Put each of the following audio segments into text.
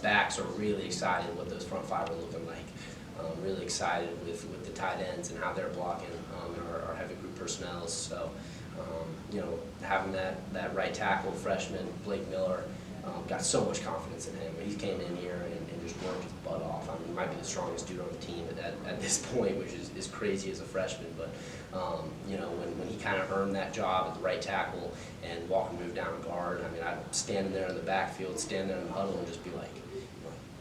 backs are really excited what those front five are looking like. Really excited with the tight ends and how they're blocking our heavy group personnel. So, having that right tackle freshman, Blake Miller, got so much confidence in him. He came in here and just worked his butt off. I mean, he might be the strongest dude on the team at this point, which is crazy as a freshman. But, when he kind of earned that job at the right tackle and walk and move down guard, I mean, I'd stand there in the backfield, stand there in the huddle and just be like,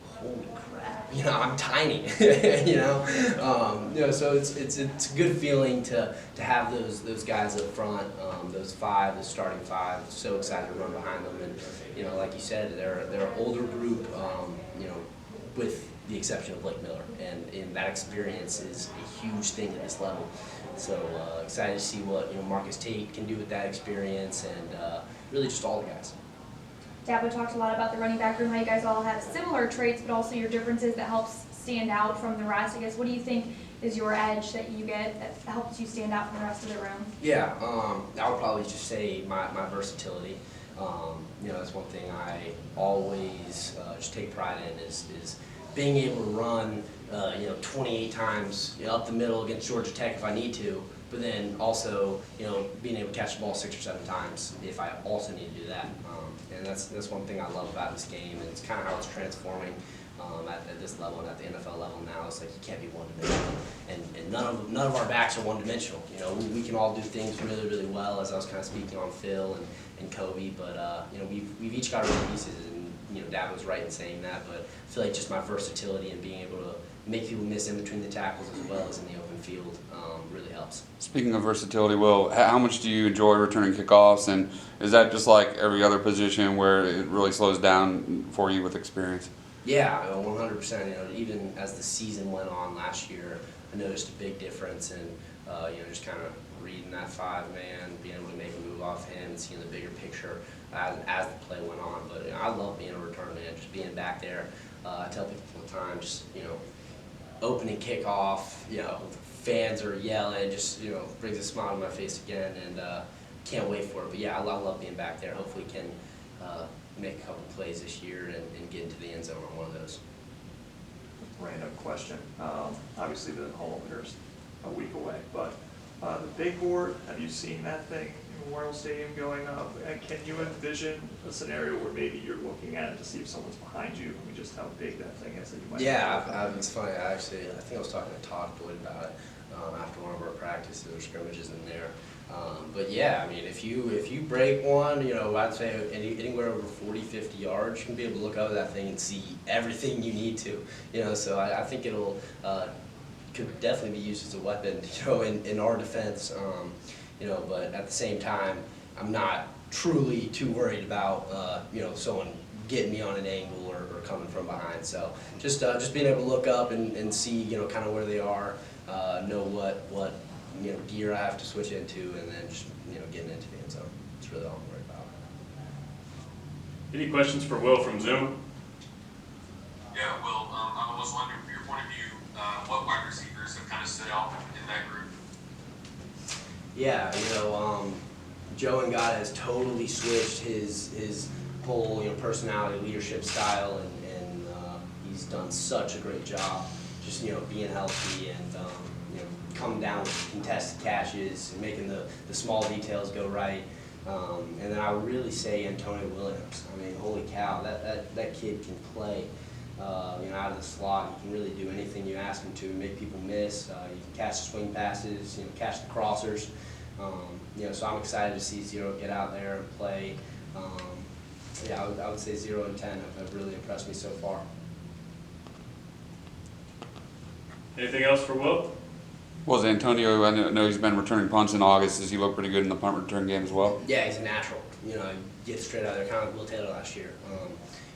holy crap, I'm tiny, so it's a good feeling to have those guys up front, those starting five, so excited to run behind them, and like you said, they're an older group, with the exception of Blake Miller, and that experience is a huge thing at this level. So excited to see what Marcus Tate can do with that experience, and really just all the guys. Dabo talked a lot about the running back room, how you guys all have similar traits, but also your differences that helps stand out from the rest. I guess, what do you think is your edge that you get that helps you stand out from the rest of the room? Yeah, I would probably just say my versatility. That's one thing I always just take pride in is being able to run 28 times up the middle against Georgia Tech if I need to, but then also being able to catch the ball 6 or 7 times if I also need to do that. And that's one thing I love about this game, and it's kind of how it's transforming at this level and at the NFL level now. It's like you can't be one-dimensional, and none of our backs are one-dimensional. We can all do things really, really well, as I was kind of speaking on Phil and Kobe, but we've each got our own pieces, and Dad was right in saying that, but I feel like just my versatility and being able to make people miss in between the tackles as well as in the open field really helps. Speaking of versatility, Will, how much do you enjoy returning kickoffs, and is that just like every other position where it really slows down for you with experience? Yeah, 100%. Even as the season went on last year, I noticed a big difference in just kind of reading that 5-man, being able to make a move off him, and seeing the bigger picture as the play went on. But I love being a return man, just being back there. I tell people all the time, just opening kickoff, fans are yelling, just brings a smile to my face again, and can't wait for it. But yeah, I love being back there. Hopefully, can make a couple plays this year and get into the end zone on one of those. Random question. Obviously, the home opener's a week away, but the big board, have you seen that thing in Memorial Stadium going up? And can you envision a scenario where maybe you're looking at it to see if someone's behind you? I mean, just how big that thing is that you might. Yeah, it's funny. I think I was talking to Todd Boyd about it after one of our practices or scrimmages in there. But yeah, I mean, if you break one, I'd say anywhere over 40, 50 yards, you can be able to look up at that thing and see everything you need to. So I think it'll could definitely be used as a weapon, in our defense. But at the same time, I'm not truly too worried about someone getting me on an angle or coming from behind. So just being able to look up and see kind of where they are, know what gear I have to switch into, and then just getting into the end zone. That's really all I'm worried about. Any questions for Will from Zoom? Yeah, Will, I was wondering, from your point of view, what wide receivers have kind of stood out in that group? Yeah, Joe Ngata has totally switched his whole personality, leadership style, and he's done such a great job just being healthy and coming down with contested catches and making the small details go right. And then I would really say Antonio Williams. I mean, holy cow, that kid can play. Out of the slot, he can really do anything you ask him to, make people miss. He can catch the swing passes, catch the crossers. So I'm excited to see Zero get out there and play. I would say 0 and 10 have really impressed me so far. Anything else for Will? Was Antonio, I know he's been returning punts in August. Does he look pretty good in the punt return game as well? Yeah, he's a natural. He gets straight out there, kind of like Will Taylor last year.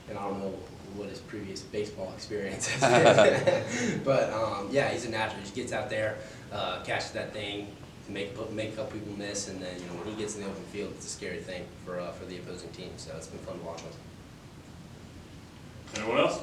And I don't know what his previous baseball experience has been. But yeah, he's a natural. He just gets out there, catches that thing, make a couple people miss, and then when he gets in the open field, it's a scary thing for the opposing team. So it's been fun to watch him. Anyone else?